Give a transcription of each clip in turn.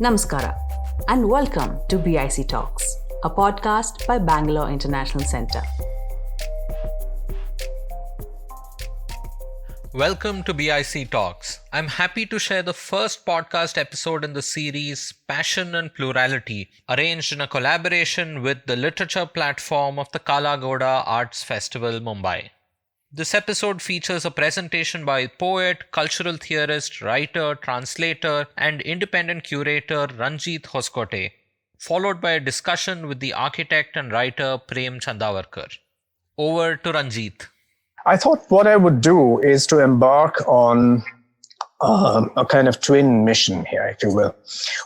Namaskara and welcome to BIC Talks, a podcast by Bangalore International Centre. Welcome to BIC Talks. I'm happy to share the first podcast episode in the series Passion and Plurality, arranged in a collaboration with the literature platform of the Kala Ghoda Arts Festival, Mumbai. This episode features a presentation by poet, cultural theorist, writer, translator, and independent curator Ranjit Hoskote, followed by a discussion with the architect and writer Prem Chandavarkar. Over to Ranjit. I thought what I would do is to embark on a kind of twin mission here, if you will.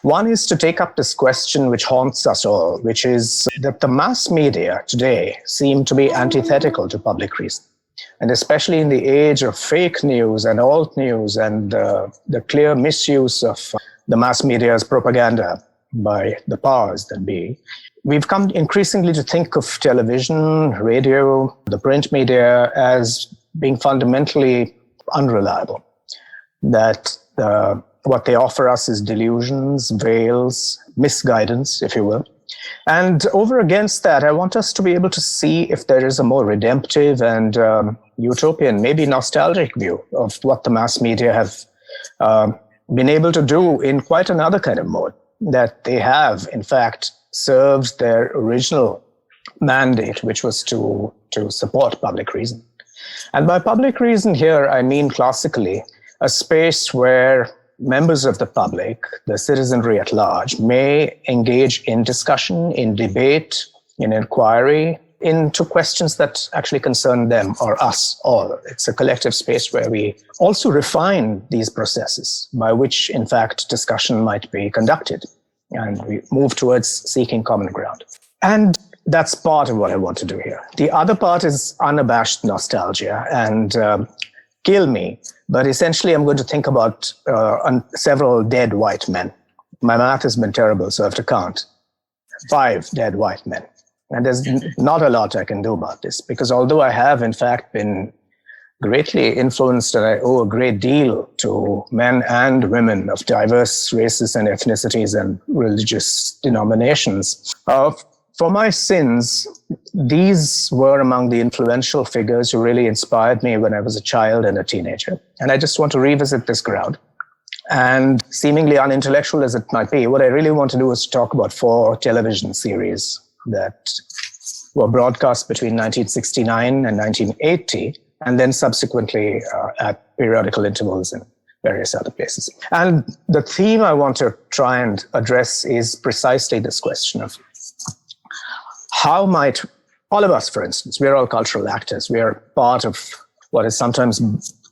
One is to take up this question which haunts us all, which is that the mass media today seem to be antithetical to public reason. And especially in the age of fake news and alt news and the clear misuse of the mass media's propaganda by the powers that be, we've come increasingly to think of television, radio, the print media as being fundamentally unreliable. That what they offer us is delusions, veils, misguidance, if you will. And over against that, I want us to be able to see if there is a more redemptive and utopian, maybe nostalgic view of what the mass media have been able to do in quite another kind of mode, that they have, in fact, served their original mandate, which was to support public reason. And by public reason here, I mean classically a space where members of the public, the citizenry at large, may engage in discussion, in debate, in inquiry, into questions that actually concern them or us all. It's a collective space where we also refine these processes by which, in fact, discussion might be conducted. And we move towards seeking common ground. And that's part of what I want to do here. The other part is unabashed nostalgia. And kill me, but essentially I'm going to think about several dead white men. My math has been terrible, so I have to count. 5 dead white men. And there's not a lot I can do about this, because although I have, in fact, been greatly influenced and I owe a great deal to men and women of diverse races and ethnicities and religious denominations, for my sins, these were among the influential figures who really inspired me when I was a child and a teenager. And I just want to revisit this ground. And seemingly unintellectual as it might be, what I really want to do is talk about 4 television series that were broadcast between 1969 and 1980, and then subsequently at periodical intervals in various other places. And the theme I want to try and address is precisely this question of how might all of us, for instance, we are all cultural actors. We are part of what is sometimes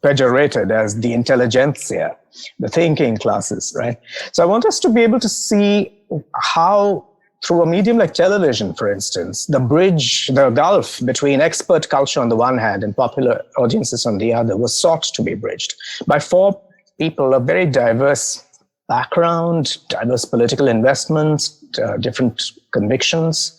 pejorated as the intelligentsia, the thinking classes, right? So I want us to be able to see how, through a medium like television, for instance, the bridge, the gulf between expert culture on the one hand and popular audiences on the other was sought to be bridged by 4 people of very diverse background, diverse political investments, different convictions.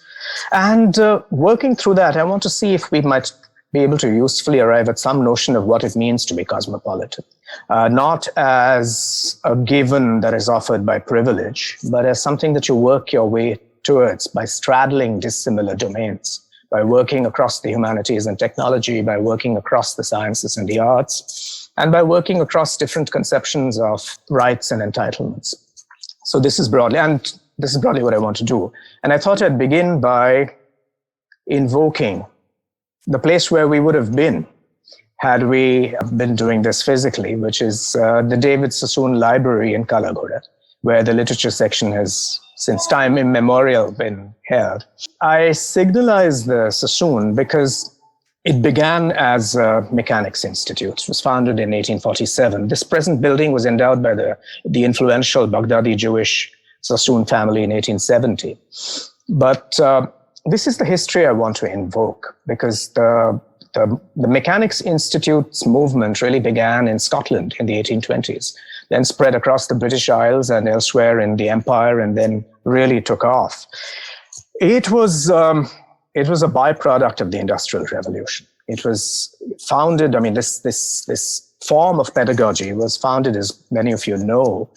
And working through that, I want to see if we might be able to usefully arrive at some notion of what it means to be cosmopolitan. Not as a given that is offered by privilege, but as something that you work your way towards by straddling dissimilar domains, by working across the humanities and technology, by working across the sciences and the arts, and by working across different conceptions of rights and entitlements. So this is broadly what I want to do. And I thought I'd begin by invoking the place where we would have been had we been doing this physically, which is the David Sassoon Library in Kala Ghoda, where the literature section has, since time immemorial, been held. I signalize the Sassoon because it began as a mechanics institute. It was founded in 1847. This present building was endowed by the influential Baghdadi Jewish Sassoon family in 1870. But this is the history I want to invoke, because the Mechanics Institute's movement really began in Scotland in the 1820s, then spread across the British Isles and elsewhere in the Empire, and then really took off. It was a byproduct of the Industrial Revolution. It was founded, this form of pedagogy was founded, as many of you know,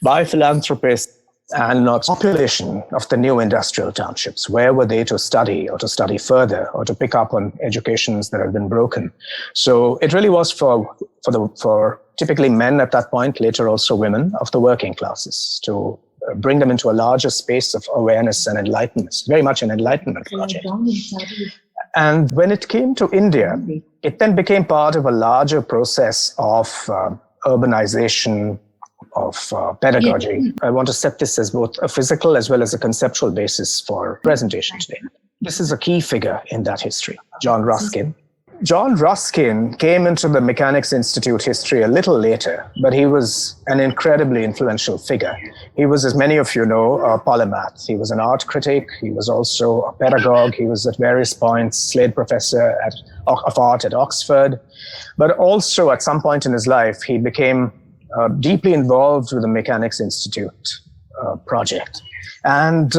by philanthropists and population of the new industrial townships. Where were they to study or to study further or to pick up on educations that had been broken? So it really was for typically men at that point, later also women of the working classes, to bring them into a larger space of awareness and enlightenment, very much an enlightenment project. And when it came to India, it then became part of a larger process of urbanization, of pedagogy. I want to set this as both a physical as well as a conceptual basis for presentation today. This is a key figure in that history, John Ruskin. John Ruskin came into the Mechanics Institute history a little later, but he was an incredibly influential figure. He was, as many of you know, a polymath. He was an art critic. He was also a pedagogue. He was at various points Slade Professor of Art at Oxford. But also at some point in his life, he became deeply involved with the Mechanics Institute project and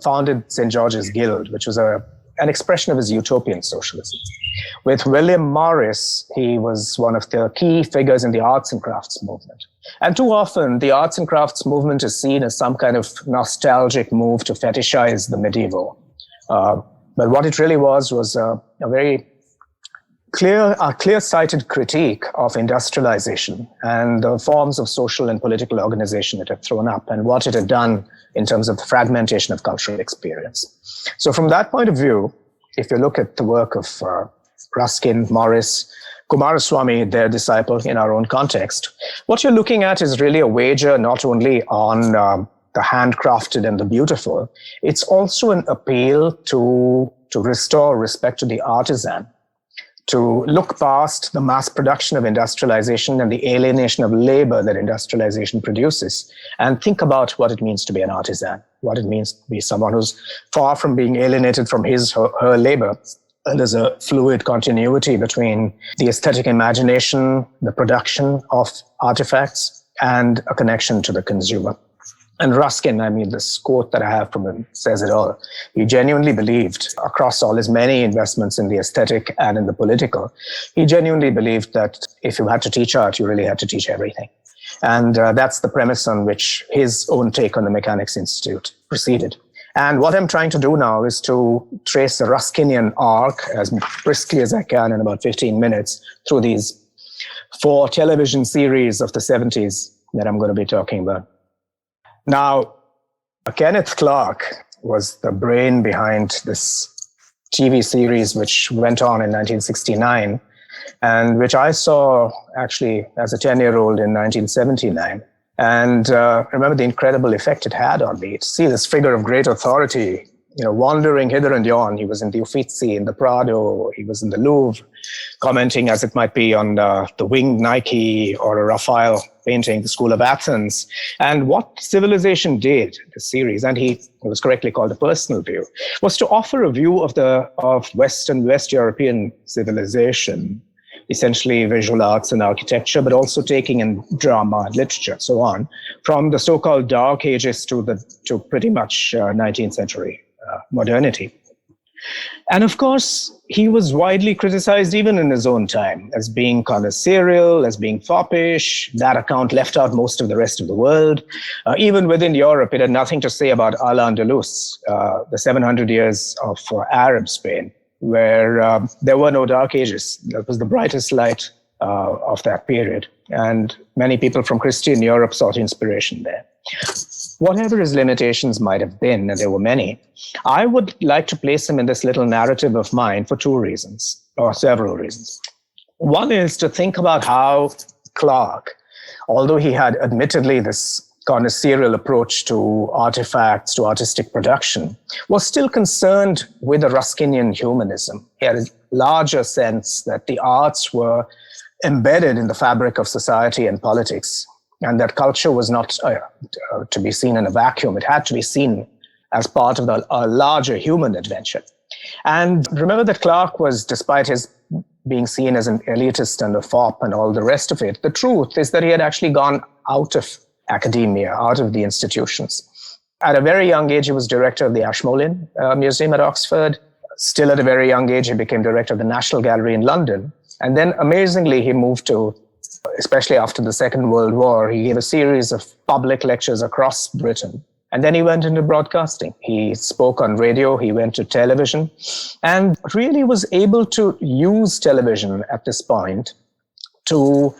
founded St. George's Guild, which was an expression of his utopian socialism. With William Morris, he was one of the key figures in the arts and crafts movement. And too often, the arts and crafts movement is seen as some kind of nostalgic move to fetishize the medieval. But what it really was a very clear-sighted critique of industrialization and the forms of social and political organization it had thrown up and what it had done in terms of the fragmentation of cultural experience. So from that point of view, if you look at the work of Ruskin, Morris, Kumaraswamy, their disciple in our own context, what you're looking at is really a wager not only on the handcrafted and the beautiful, it's also an appeal to restore respect to the artisan, to look past the mass production of industrialization and the alienation of labor that industrialization produces, and think about what it means to be an artisan, what it means to be someone who's far from being alienated from her labor. And there's a fluid continuity between the aesthetic imagination, the production of artifacts, and a connection to the consumer. And Ruskin, this quote that I have from him says it all. He genuinely believed, across all his many investments in the aesthetic and in the political, he genuinely believed that if you had to teach art, you really had to teach everything. And that's the premise on which his own take on the Mechanics Institute proceeded. And what I'm trying to do now is to trace a Ruskinian arc as briskly as I can in about 15 minutes through these 4 television series of the 70s that I'm going to be talking about. Now, Kenneth Clark was the brain behind this TV series which went on in 1969 and which I saw actually as a 10-year-old in 1979. And remember the incredible effect it had on me to see this figure of great authority, wandering hither and yon. He was in the Uffizi, in the Prado, he was in the Louvre, commenting as it might be on the winged Nike or a Raphael painting, the School of Athens. And what Civilization did, the series, and it was correctly called a personal view, was to offer a view of West European civilization, essentially visual arts and architecture, but also taking in drama and literature, so on, from the so-called Dark Ages to pretty much 19th century modernity. And of course, he was widely criticized even in his own time as being connoisseurial, as being foppish. That account left out most of the rest of the world. Even within Europe, it had nothing to say about Al-Andalus, the 700 years of Arab Spain, where there were no dark ages. That was the brightest light of that period. And many people from Christian Europe sought inspiration there. Whatever his limitations might have been, and there were many, I would like to place him in this little narrative of mine for 2 reasons, or several reasons. One is to think about how Clark, although he had admittedly this connoisseurial approach to artifacts, to artistic production, was still concerned with a Ruskinian humanism. He had a larger sense that the arts were embedded in the fabric of society and politics, and that culture was not to be seen in a vacuum. It had to be seen as part of a larger human adventure. And remember that Clark was, despite his being seen as an elitist and a fop and all the rest of it, the truth is that he had actually gone out of academia, out of the institutions. At a very young age, he was director of the Ashmolean Museum at Oxford. Still at a very young age, he became director of the National Gallery in London. And then amazingly, he moved to, especially after the Second World War, he gave a series of public lectures across Britain. And then he went into broadcasting. He spoke on radio, he went to television, and really was able to use television at this point to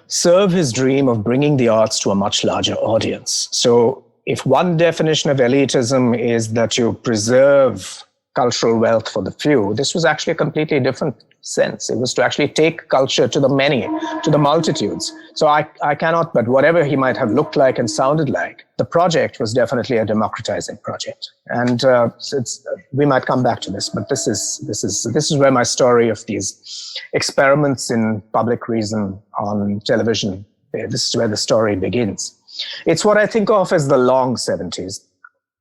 serve his dream of bringing the arts to a much larger audience. So if one definition of elitism is that you preserve cultural wealth for the few, this was actually a completely different sense. It was to actually take culture to the many, to the multitudes. So I cannot, but whatever he might have looked like and sounded like, the project was definitely a democratizing project. And we might come back to this, but this is where my story of these experiments in public reason on television, this is where the story begins. It's what I think of as the long 70s,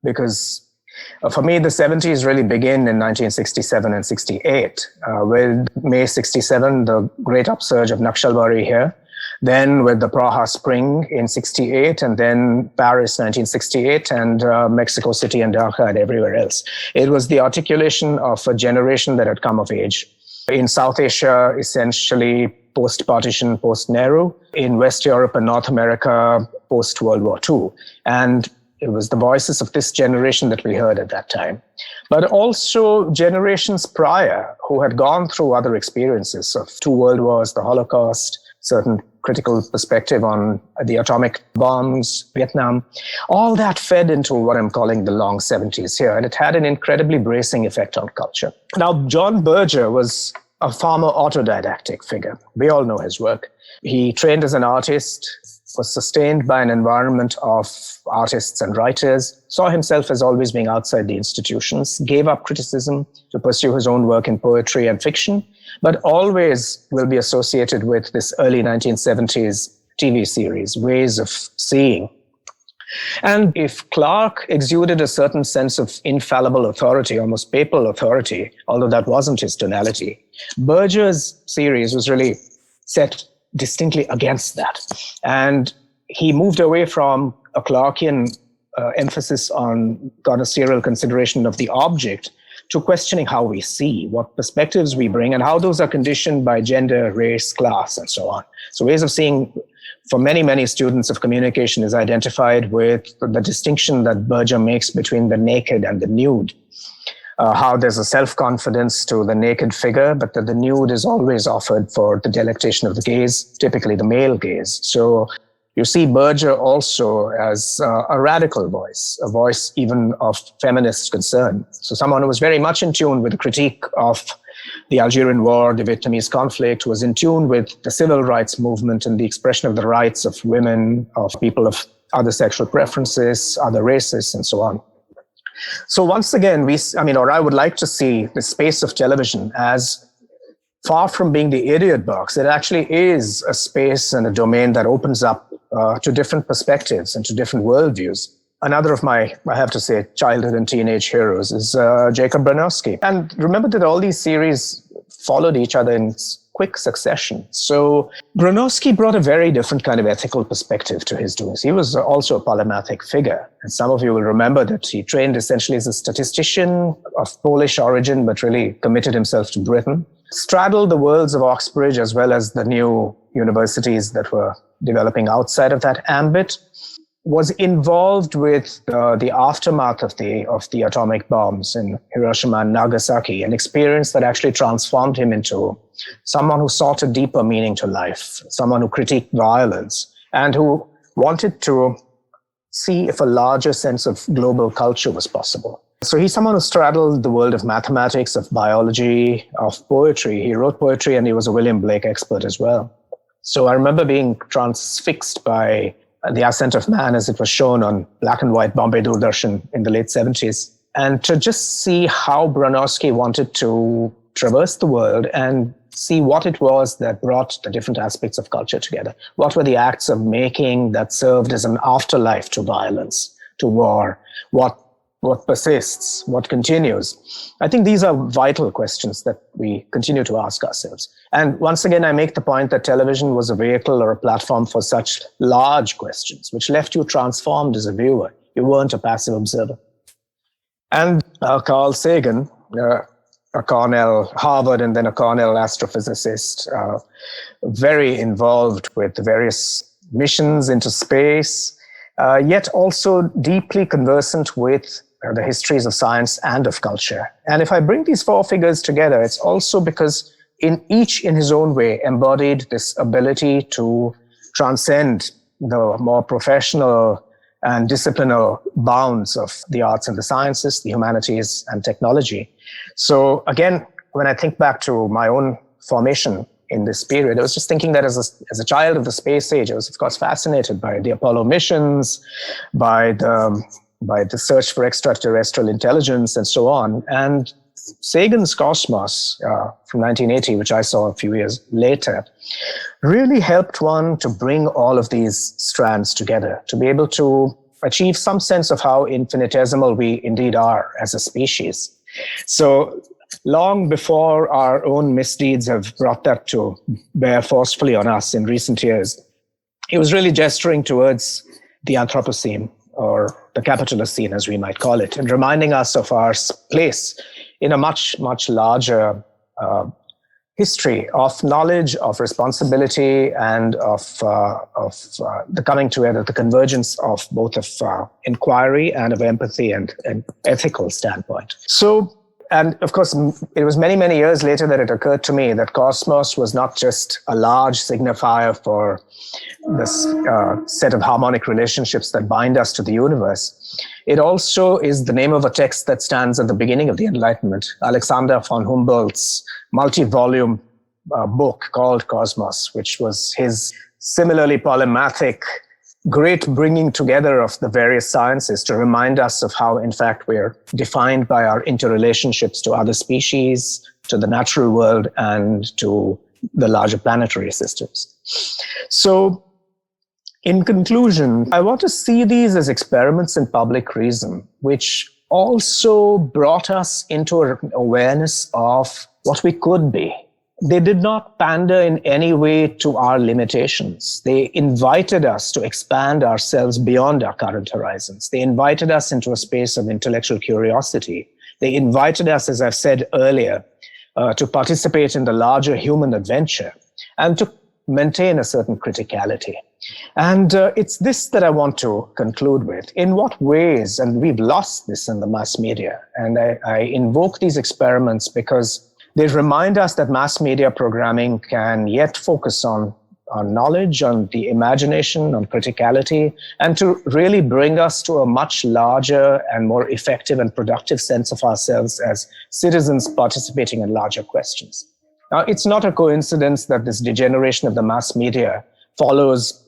because for me, the 70s really begin in 1967 and 68. With May 67, the great upsurge of Naxalbari here, then with the Praha Spring in 68, and then Paris 1968, and Mexico City and Dhaka and everywhere else. It was the articulation of a generation that had come of age. In South Asia, essentially post-partition, post-Nehru. In West Europe and North America, post-World War II. And it was the voices of this generation that we heard at that time. But also generations prior who had gone through other experiences of 2 world wars, the Holocaust, certain critical perspective on the atomic bombs, Vietnam. All that fed into what I'm calling the long 70s here. And it had an incredibly bracing effect on culture. Now, John Berger was a far more autodidactic figure. We all know his work. He trained as an artist, was sustained by an environment of artists and writers, saw himself as always being outside the institutions, gave up criticism to pursue his own work in poetry and fiction, but always will be associated with this early 1970s TV series, Ways of Seeing. And if Clark exuded a certain sense of infallible authority, almost papal authority, although that wasn't his tonality, Berger's series was really set distinctly against that. And he moved away from a Clarkian emphasis on connoissorial consideration of the object to questioning how we see, what perspectives we bring, and how those are conditioned by gender, race, class, and so on. So Ways of Seeing, for many, many students of communication, is identified with the distinction that Berger makes between the naked and the nude. How there's a self-confidence to the naked figure, but that the nude is always offered for the delectation of the gaze, typically the male gaze. So you see Berger also as a radical voice, a voice even of feminist concern. So someone who was very much in tune with the critique of the Algerian War, the Vietnamese conflict, was in tune with the civil rights movement and the expression of the rights of women, of people of other sexual preferences, other races, and so on. So once again, I would like to see the space of television as far from being the idiot box. It actually is a space and a domain that opens up to different perspectives and to different worldviews. Another of my, I have to say, childhood and teenage heroes is Jacob Bronowski. And remember that all these series followed each other in quick succession. So Bronowski brought a very different kind of ethical perspective to his doings. He was also a polymathic figure. And some of you will remember that he trained essentially as a statistician of Polish origin, but really committed himself to Britain. Straddled the worlds of Oxbridge as well as the new universities that were developing outside of that ambit. Was involved with the aftermath of the atomic bombs in Hiroshima and Nagasaki, an experience that actually transformed him into someone who sought a deeper meaning to life, someone who critiqued violence, and who wanted to see if a larger sense of global culture was possible. So he's someone who straddled the world of mathematics, of biology, of poetry. He wrote poetry and he was a William Blake expert as well. So I remember being transfixed by The Ascent of Man as it was shown on black and white Bombay Doordarshan in the late 70s. And to just see how Bronowski wanted to traverse the world and see what it was that brought the different aspects of culture together. What were the acts of making that served as an afterlife to violence, to war? What persists? What continues? I think these are vital questions that we continue to ask ourselves. And once again, I make the point that television was a vehicle or a platform for such large questions, which left you transformed as a viewer. You weren't a passive observer. And Carl Sagan, a Cornell, Harvard, and then a Cornell astrophysicist, very involved with the various missions into space, yet also deeply conversant with the histories of science and of culture. And if I bring these four figures together, it's also because each in his own way embodied this ability to transcend the more professional and disciplinary bounds of the arts and the sciences, the humanities and technology. So again, when I think back to my own formation in this period, I was just thinking that as a child of the space age, I was of course fascinated by the Apollo missions, by the search for extraterrestrial intelligence and so on. And Sagan's Cosmos from 1980, which I saw a few years later, really helped one to bring all of these strands together, to be able to achieve some sense of how infinitesimal we indeed are as a species. So long before our own misdeeds have brought that to bear forcefully on us in recent years, he was really gesturing towards the Anthropocene, or the Capitalocene, as we might call it, and reminding us of our place in a much, much larger history of knowledge, of responsibility, and of the coming together, the convergence of both of inquiry and of empathy and ethical standpoint. So, and of course, it was many, many years later that it occurred to me that Cosmos was not just a large signifier for this set of harmonic relationships that bind us to the universe. It also is the name of a text that stands at the beginning of the Enlightenment, Alexander von Humboldt's multi-volume book called Cosmos, which was his similarly polymathic, great bringing together of the various sciences to remind us of how, in fact, we're defined by our interrelationships to other species, to the natural world, and to the larger planetary systems. So, in conclusion, I want to see these as experiments in public reason, which also brought us into an awareness of what we could be. They did not pander in any way to our limitations. They invited us to expand ourselves beyond our current horizons. They invited us into a space of intellectual curiosity. They invited us, as I've said earlier, to participate in the larger human adventure and to maintain a certain criticality. And it's this that I want to conclude with. In what ways, and we've lost this in the mass media, and I invoke these experiments because they remind us that mass media programming can yet focus on knowledge, on the imagination, on criticality, and to really bring us to a much larger and more effective and productive sense of ourselves as citizens participating in larger questions. Now, it's not a coincidence that this degeneration of the mass media follows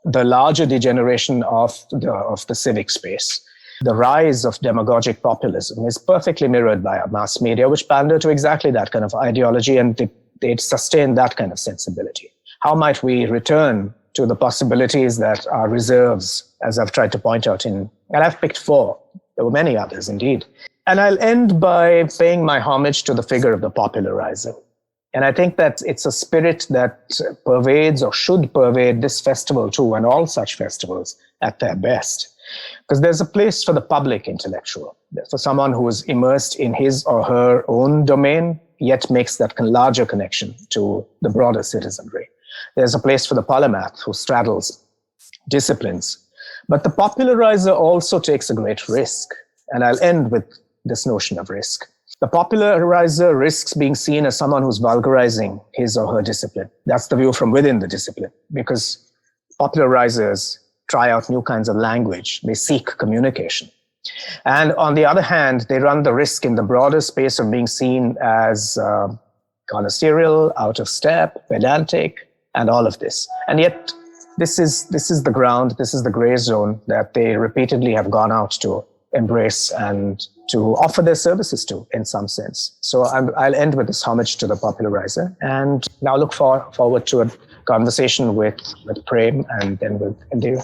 the larger degeneration of the civic space. The rise of demagogic populism is perfectly mirrored by our mass media, which pander to exactly that kind of ideology, and they sustain that kind of sensibility. How might we return to the possibilities that are reserves, as I've tried to point out and I've picked 4. There were many others indeed. And I'll end by paying my homage to the figure of the popularizer. And I think that it's a spirit that pervades or should pervade this festival too, and all such festivals at their best. Because there's a place for the public intellectual, for someone who is immersed in his or her own domain, yet makes that larger connection to the broader citizenry. There's a place for the polymath who straddles disciplines. But the popularizer also takes a great risk. And I'll end with this notion of risk. The popularizer risks being seen as someone who's vulgarizing his or her discipline. That's the view from within the discipline, because popularizers try out new kinds of language. They seek communication. And on the other hand, they run the risk in the broader space of being seen as connoisseurial, out of step, pedantic, and all of this. And yet, this is the ground, this is the gray zone that they repeatedly have gone out to embrace and to offer their services to, in some sense. So I'll end with this homage to the popularizer, and now look forward to a conversation with Prem and then with endeavour.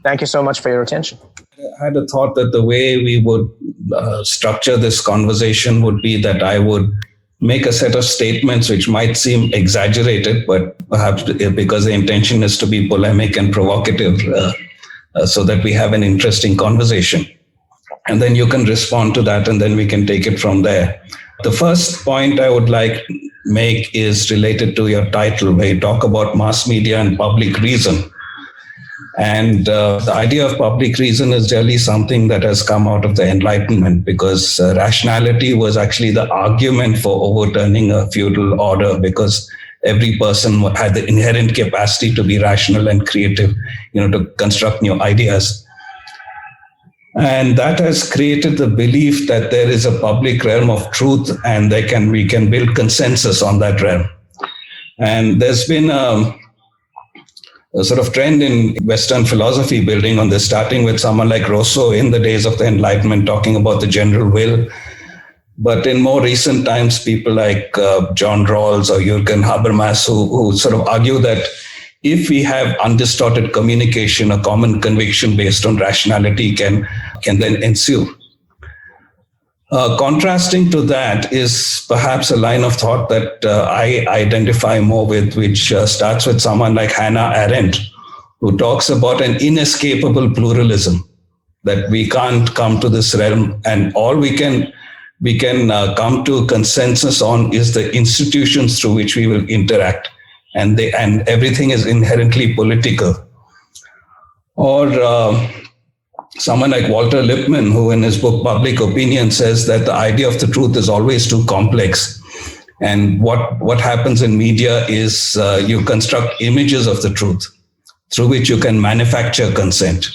Thank you so much for your attention. I had a thought that the way we would structure this conversation would be that I would make a set of statements which might seem exaggerated, but perhaps because the intention is to be polemic and provocative, so that we have an interesting conversation. and then you can respond to that, and then we can take it from there. The first point I would like to make is related to your title, where you talk about mass media and public reason. And the idea of public reason is really something that has come out of the Enlightenment, because rationality was actually the argument for overturning a feudal order, because every person had the inherent capacity to be rational and creative, to construct new ideas. And that has created the belief that there is a public realm of truth, and we can build consensus on that realm. And there's been a sort of trend in Western philosophy building on this, starting with someone like Rousseau in the days of the Enlightenment, talking about the general will. But in more recent times, people like John Rawls or Jürgen Habermas, who sort of argue that if we have undistorted communication, a common conviction based on rationality can then ensue. Contrasting to that is perhaps a line of thought that I identify more with, which starts with someone like Hannah Arendt, who talks about an inescapable pluralism, that we can't come to this realm, and all we can come to consensus on is the institutions through which we will interact, and everything is inherently political. Or someone like Walter Lippmann, who in his book Public Opinion says that the idea of the truth is always too complex. And what happens in media is you construct images of the truth through which you can manufacture consent.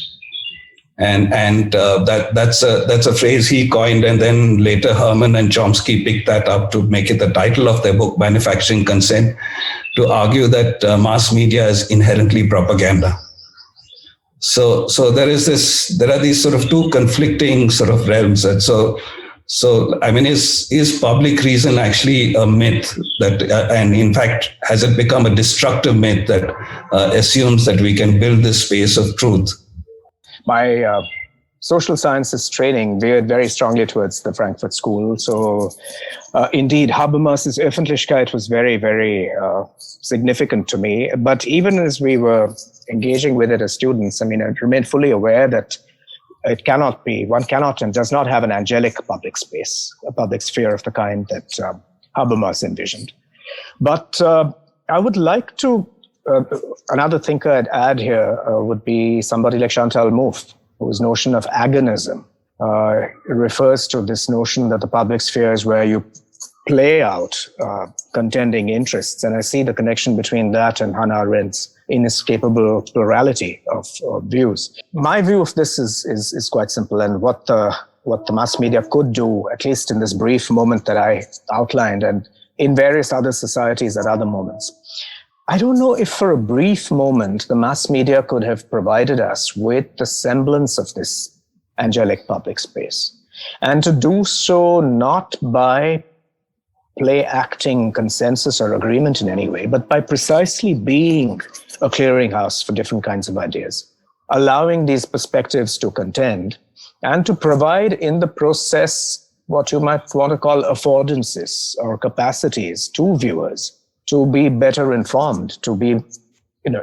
And that's a phrase he coined, and then later Herman and Chomsky picked that up to make it the title of their book, Manufacturing Consent, to argue that mass media is inherently propaganda. So there are these sort of two conflicting sort of realms. And so I mean, is public reason actually a myth that, and in fact, has it become a destructive myth that assumes that we can build this space of truth? My social sciences training veered very strongly towards the Frankfurt School. So indeed, Habermas's Öffentlichkeit was very, very significant to me. But even as we were engaging with it as students, I mean, I remained fully aware that one cannot and does not have an angelic public space, a public sphere of the kind that Habermas envisioned. But I would like to, another thinker I'd add here would be somebody like Chantal Mouffe, whose notion of agonism refers to this notion that the public sphere is where you play out contending interests. And I see the connection between that and Hannah Arendt's inescapable plurality of views. My view of this is quite simple, and what the mass media could do, at least in this brief moment that I outlined, and in various other societies at other moments. I don't know if for a brief moment the mass media could have provided us with the semblance of this angelic public space, and to do so not by play acting consensus or agreement in any way, but by precisely being a clearinghouse for different kinds of ideas, allowing these perspectives to contend and to provide in the process what you might want to call affordances or capacities to viewers to be better informed, to be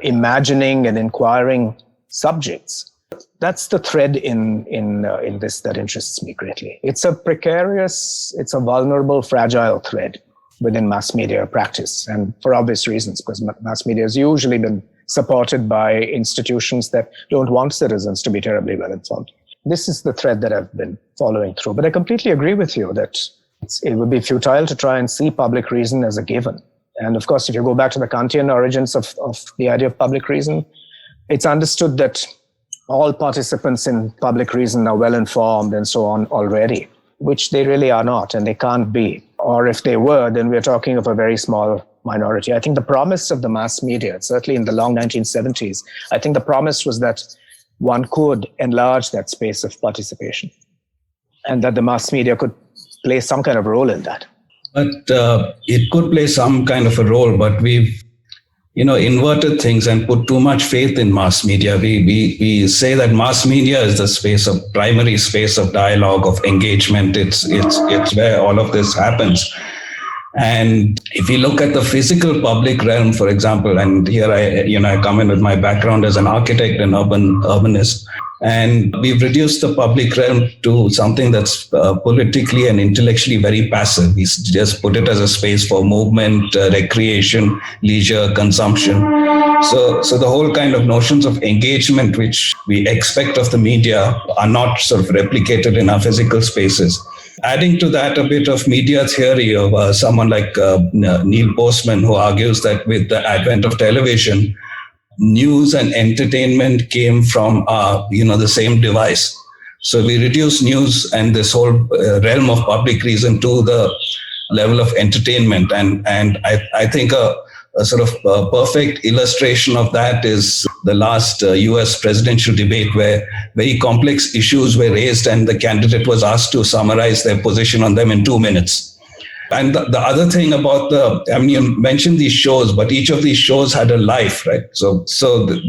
imagining and inquiring subjects. That's the thread in this that interests me greatly. It's a precarious, it's a vulnerable, fragile thread within mass media practice, and for obvious reasons, because mass media has usually been supported by institutions that don't want citizens to be terribly well informed. This is the thread that I've been following through. But I completely agree with you that it would be futile to try and see public reason as a given. And of course, if you go back to the Kantian origins of the idea of public reason, it's understood that all participants in public reason are well informed and so on already, which they really are not, and they can't be. Or if they were, then we're talking of a very small minority. I think the promise of the mass media, certainly in the long 1970s, I think the promise was that one could enlarge that space of participation and that the mass media could play some kind of role in that. But it could play some kind of a role, but we've inverted things and put too much faith in mass media. We say that mass media is the primary space of dialogue, of engagement. It's where all of this happens. And if you look at the physical public realm, for example, and here I come in with my background as an architect and urbanist, And we've reduced the public realm to something that's politically and intellectually very passive. We just put it as a space for movement, recreation, leisure, consumption. So the whole kind of notions of engagement which we expect of the media are not sort of replicated in our physical spaces. Adding to that a bit of media theory of someone like Neil Postman, who argues that with the advent of television, news and entertainment came from the same device. So we reduce news and this whole realm of public reason to the level of entertainment. And I think a sort of perfect illustration of that is the last US presidential debate, where very complex issues were raised and the candidate was asked to summarize their position on them in 2 minutes. And the other thing about you mentioned these shows, but each of these shows had a life, right? So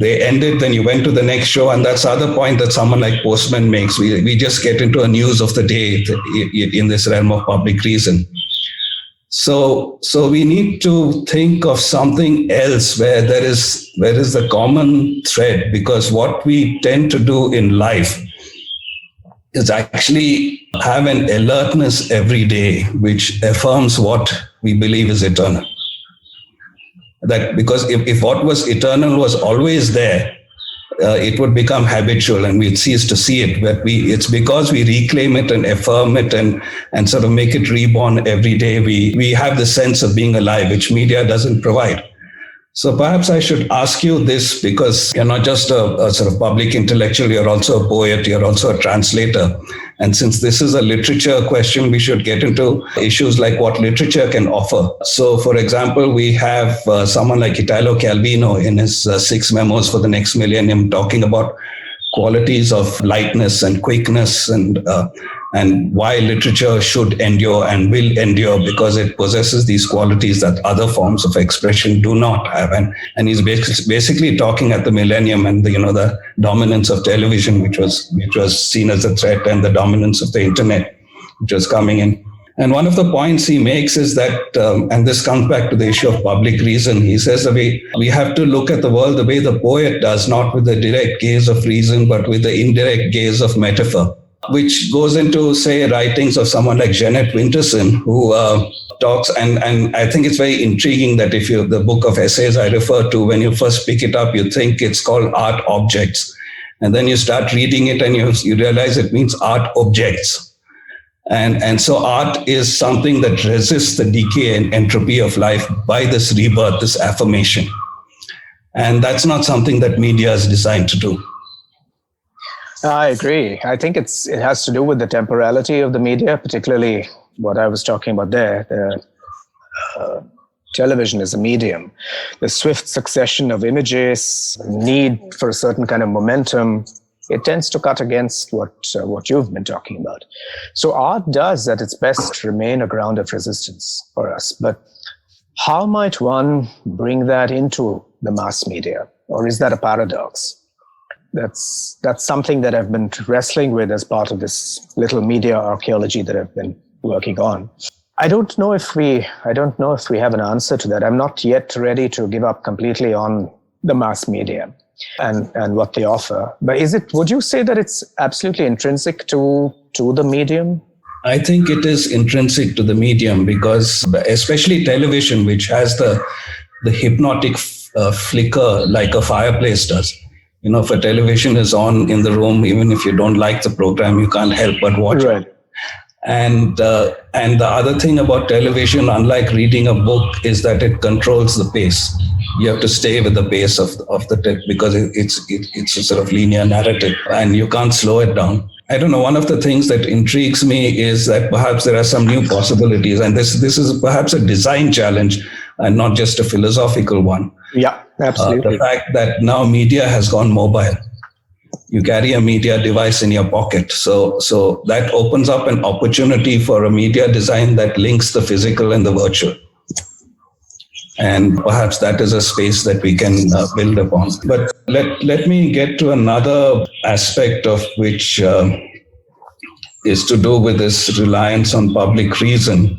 they ended, then you went to the next show. And that's the other point that someone like Postman makes. We just get into a news of the day in this realm of public reason. So we need to think of something else where there is the common thread, because what we tend to do in life is actually have an alertness every day which affirms what we believe is eternal. That because if what was eternal was always there, it would become habitual and we'd cease to see it. But it's because we reclaim it and affirm it and sort of make it reborn every day, we have the sense of being alive, which media doesn't provide. So perhaps I should ask you this, because you're not just a sort of public intellectual, you're also a poet, you're also a translator. And since this is a literature question, we should get into issues like what literature can offer. So for example, we have someone like Italo Calvino in his 6 memos for the next millennium talking about qualities of lightness and quickness and why literature should endure and will endure, because it possesses these qualities that other forms of expression do not have. And he's basically talking at the millennium and the dominance of television, which was seen as a threat, and the dominance of the internet, which was coming in. And one of the points he makes is that, and this comes back to the issue of public reason, he says that we have to look at the world the way the poet does, not with the direct gaze of reason, but with the indirect gaze of metaphor, which goes into, say, writings of someone like Jeanette Winterson, who talks, and I think it's very intriguing that the book of essays I refer to, when you first pick it up, you think it's called Art Objects. And then you start reading it and you realize it means art objects. And so art is something that resists the decay and entropy of life by this rebirth, this affirmation. And that's not something that media is designed to do. I agree. I think it has to do with the temporality of the media, particularly what I was talking about there. Television is a medium. The swift succession of images, need for a certain kind of momentum, it tends to cut against what you've been talking about. So art does, at its best, remain a ground of resistance for us. But how might one bring that into the mass media? Or is that a paradox? That's something that I've been wrestling with as part of this little media archaeology that I've been working on. I don't know if we have an answer to that. I'm not yet ready to give up completely on the mass media and what they offer. But would you say that it's absolutely intrinsic to the medium? I think it is intrinsic to the medium, because especially television, which has the hypnotic flicker like a fireplace does. If a television is on in the room, even if you don't like the program, you can't help but watch it. And the other thing about television, unlike reading a book, is that it controls the pace. You have to stay with the pace of the text, because it's a sort of linear narrative and you can't slow it down. I don't know. One of the things that intrigues me is that perhaps there are some new possibilities, and this is perhaps a design challenge and not just a philosophical one. Yeah, absolutely. The fact that now media has gone mobile. You carry a media device in your pocket. So that opens up an opportunity for a media design that links the physical and the virtual. And perhaps that is a space that we can build upon. But let me get to another aspect of which is to do with this reliance on public reason.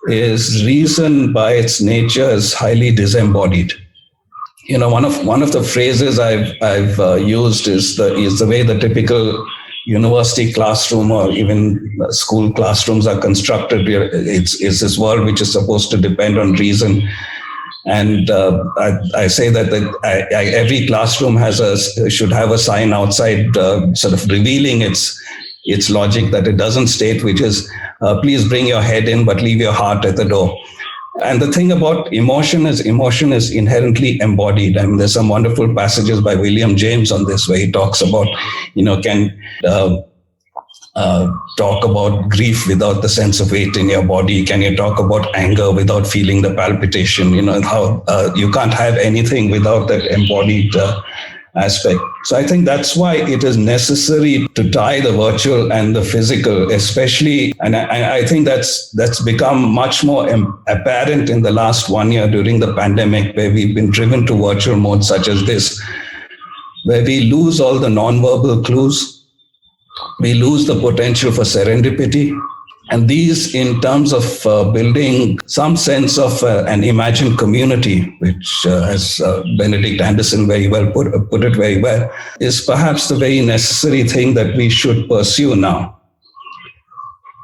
Is reason by its nature is highly disembodied. one of the phrases I've used is the way the typical university classroom or even school classrooms are constructed. It's this world which is supposed to depend on reason. And I say that every classroom should have a sign outside, sort of revealing its logic that it doesn't state, which is please bring your head in, but leave your heart at the door. And the thing about emotion is inherently embodied. I mean, there's some wonderful passages by William James on this, where he talks about, can talk about grief without the sense of weight in your body? Can you talk about anger without feeling the palpitation? How you can't have anything without that embodied aspect. So I think that's why it is necessary to tie the virtual and the physical, especially, and I think that's become much more apparent in the last 1 year during the pandemic, where we've been driven to virtual modes such as this, where we lose all the nonverbal clues, we lose the potential for serendipity. And these, in terms of building some sense of an imagined community, which, as Benedict Anderson very well put it very well, is perhaps the very necessary thing that we should pursue now.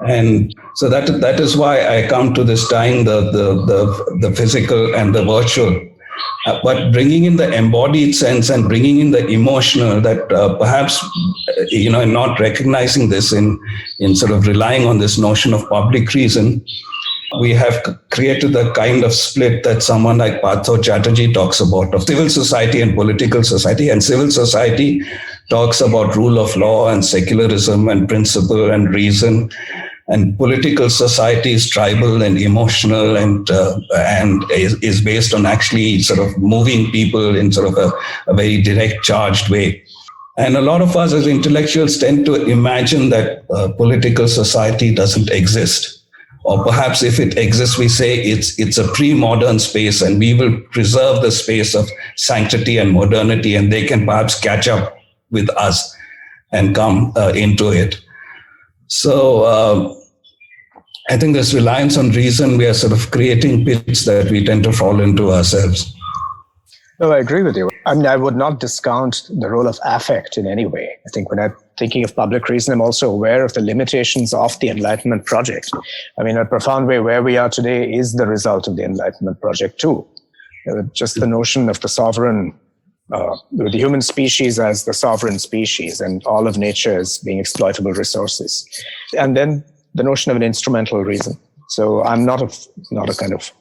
And so that is why I come to this tying the physical and the virtual, but bringing in the embodied sense and bringing in the emotional, that perhaps, not recognizing this in sort of relying on this notion of public reason, we have created the kind of split that someone like Partho Chatterjee talks about, of civil society and political society. And civil society talks about rule of law and secularism and principle and reason. And political society is tribal and emotional and is based on actually sort of moving people in sort of a very direct, charged way. And a lot of us as intellectuals tend to imagine that political society doesn't exist. Or perhaps if it exists, we say it's a pre-modern space, and we will preserve the space of sanctity and modernity, and they can perhaps catch up with us and come into it. So I think this reliance on reason, we are sort of creating pits that we tend to fall into ourselves. No, I agree with you. I mean, I would not discount the role of affect in any way. I think when I'm thinking of public reason, I'm also aware of the limitations of the Enlightenment project. I mean, in a profound way, where we are today is the result of the Enlightenment project too. Just the notion of the sovereign, the human species as the sovereign species, and all of nature as being exploitable resources. And then the notion of an instrumental reason. So I'm not a kind of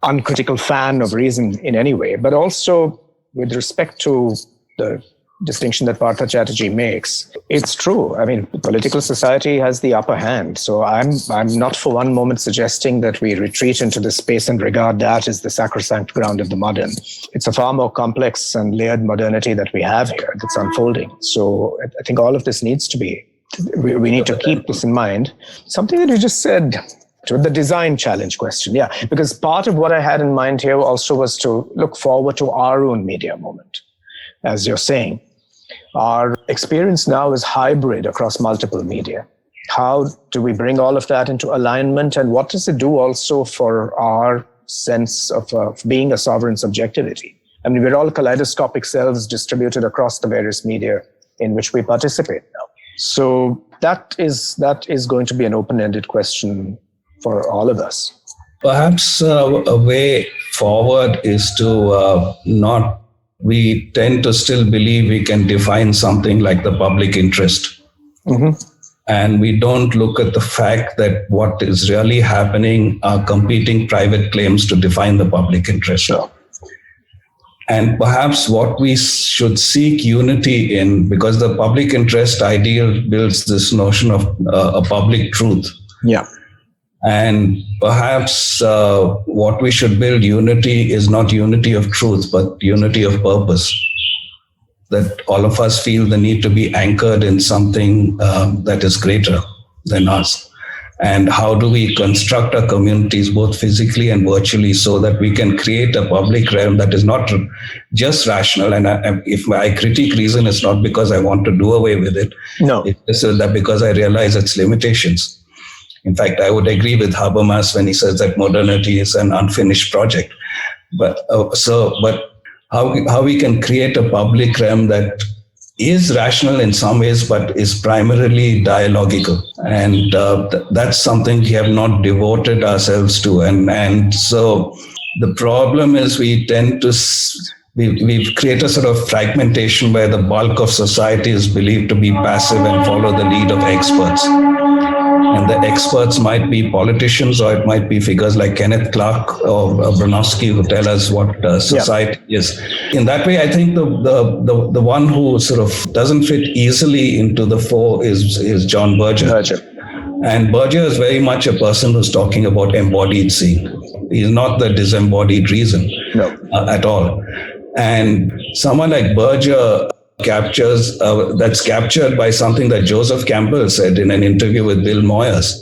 uncritical fan of reason in any way, but also with respect to the distinction that Partha Chatterjee makes, it's true. I mean, political society has the upper hand. So I'm not for one moment suggesting that we retreat into this space and regard that as the sacrosanct ground of the modern. It's a far more complex and layered modernity that we have here that's unfolding. So I think all of this needs to be, we need to keep this in mind. Something that you just said, to the design challenge question. Yeah, because part of what I had in mind here also was to look forward to our own media moment. As you're saying, our experience now is hybrid across multiple media. How do we bring all of that into alignment, and what does it do also for our sense of being a sovereign subjectivity? I mean, we're all kaleidoscopic selves distributed across the various media in which we participate now. So that is going to be an open-ended question for all of us. Perhaps a way forward is to we tend to still believe we can define something like the public interest. Mm-hmm. And we don't look at the fact that what is really happening are competing private claims to define the public interest. Sure. And perhaps what we should seek unity in, because the public interest ideal builds this notion of a public truth. Yeah. And perhaps what we should build unity is not unity of truth, but unity of purpose. That all of us feel the need to be anchored in something that is greater than us. And how do we construct our communities both physically and virtually so that we can create a public realm that is not just rational? And if I critique reason, it's not because I want to do away with it. No. It's that because I realize its limitations. In fact, I would agree with Habermas when he says that modernity is an unfinished project. But how we can create a public realm that is rational in some ways, but is primarily dialogical. And that's something we have not devoted ourselves to. And so the problem is we tend to, we've created a sort of fragmentation where the bulk of society is believed to be passive and follow the lead of experts. And the experts might be politicians, or it might be figures like Kenneth Clark or Bronowski who tell us what society is. In that way, I think the one who sort of doesn't fit easily into the fore is John Berger. And Berger is very much a person who's talking about embodied seeing. He's not the disembodied reason at all. And someone like Berger captures that's captured by something that Joseph Campbell said in an interview with Bill Moyers,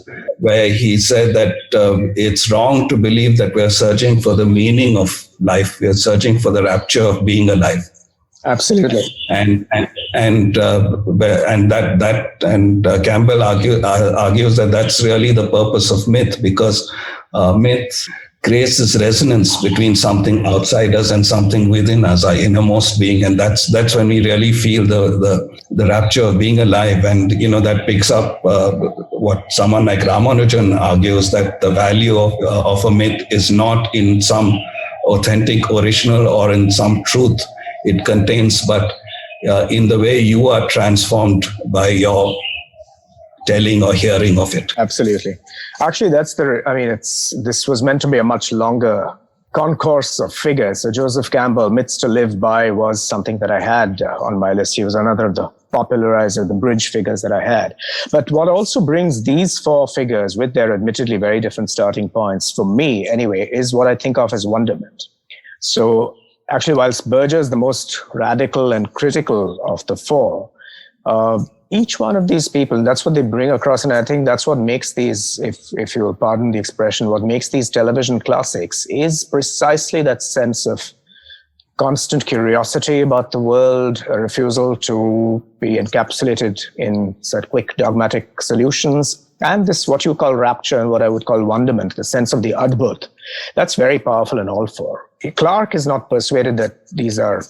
where he said that it's wrong to believe that we're searching for the meaning of life. We're searching for the rapture of being alive. Absolutely. And Campbell argues that that's really the purpose of myth, because myth creates this resonance between something outside us and something within us, our innermost being. And that's when we really feel the rapture of being alive. And, that picks up what someone like Ramanujan argues, that the value of a myth is not in some authentic original or in some truth it contains, but in the way you are transformed by your telling or hearing of it. Absolutely. Actually, this was meant to be a much longer concourse of figures. So Joseph Campbell, Myths to Live By, was something that I had on my list. He was another of the popularizer, the bridge figures that I had. But what also brings these four figures, with their admittedly very different starting points, for me anyway, is what I think of as wonderment. So actually, whilst Berger is the most radical and critical of the four, each one of these people, that's what they bring across. And I think that's what makes these, if you will pardon the expression, what makes these television classics is precisely that sense of constant curiosity about the world, a refusal to be encapsulated in such quick dogmatic solutions, and this what you call rapture and what I would call wonderment, the sense of the adbhut. That's very powerful in all four. Clark is not persuaded that these are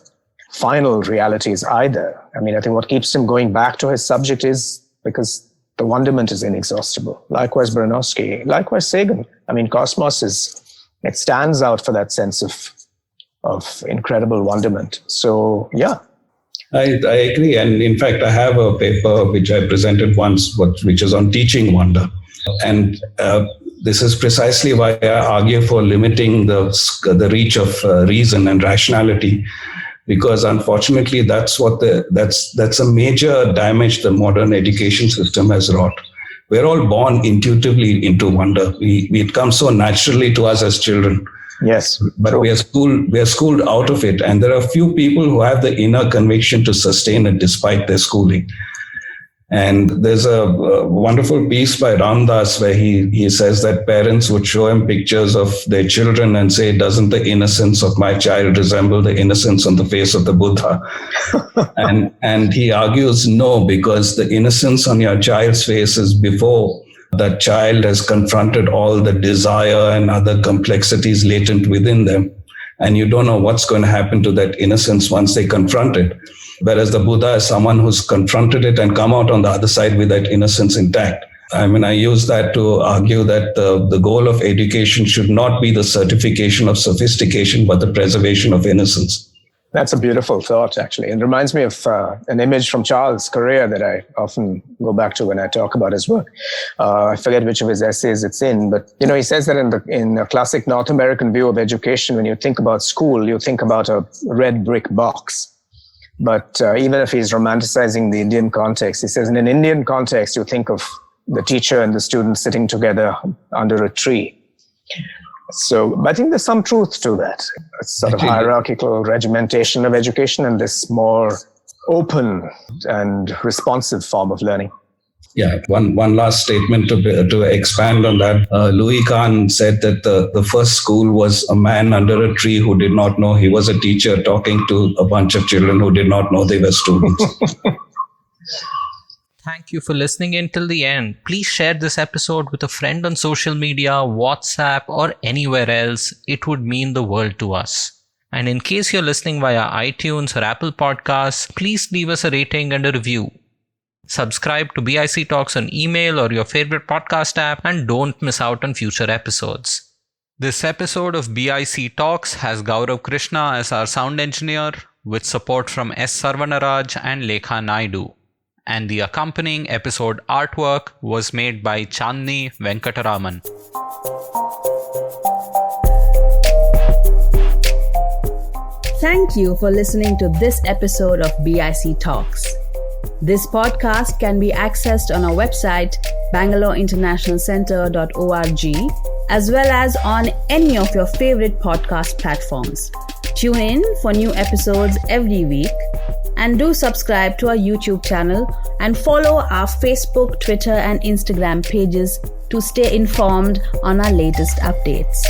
final realities either. I think what keeps him going back to his subject is because the wonderment is inexhaustible. Likewise, Bronowski. Likewise, Sagan. Cosmos it stands out for that sense of incredible wonderment. So, yeah. I agree. And in fact, I have a paper which I presented once, which is on teaching wonder. And this is precisely why I argue for limiting the reach of reason and rationality. Because unfortunately, that's a major damage the modern education system has wrought. We're all born intuitively into wonder. It comes so naturally to us as children. Yes, but we are schooled out of it, and there are few people who have the inner conviction to sustain it despite their schooling. And there's a wonderful piece by Ram Dass where he says that parents would show him pictures of their children and say, doesn't the innocence of my child resemble the innocence on the face of the Buddha? and he argues, no, because the innocence on your child's face is before that child has confronted all the desire and other complexities latent within them. And you don't know what's going to happen to that innocence once they confront it. Whereas the Buddha is someone who's confronted it and come out on the other side with that innocence intact. I use that to argue that the goal of education should not be the certification of sophistication, but the preservation of innocence. That's a beautiful thought, actually. It reminds me of an image from Charles Correa that I often go back to when I talk about his work. I forget which of his essays it's in, but he says that in a classic North American view of education, when you think about school, you think about a red brick box. But even if he's romanticizing the Indian context, he says in an Indian context, you think of the teacher and the student sitting together under a tree. So I think there's some truth to that. A sort of hierarchical regimentation of education and this more open and responsive form of learning. Yeah, one last statement to expand on that. Louis Kahn said that the first school was a man under a tree who did not know he was a teacher talking to a bunch of children who did not know they were students. Thank you for listening in till the end. Please share this episode with a friend on social media, WhatsApp, or anywhere else. It would mean the world to us. And in case you're listening via iTunes or Apple Podcasts, please leave us a rating and a review. Subscribe to BIC Talks on email or your favorite podcast app and don't miss out on future episodes. This episode of BIC Talks has Gaurav Krishna as our sound engineer, with support from S. Sarvanaraj and Lekha Naidu. And the accompanying episode artwork was made by Chandni Venkataraman. Thank you for listening to this episode of BIC Talks. This podcast can be accessed on our website, bangaloreinternationalcentre.org, as well as on any of your favorite podcast platforms. Tune in for new episodes every week, and do subscribe to our YouTube channel and follow our Facebook, Twitter, and Instagram pages to stay informed on our latest updates.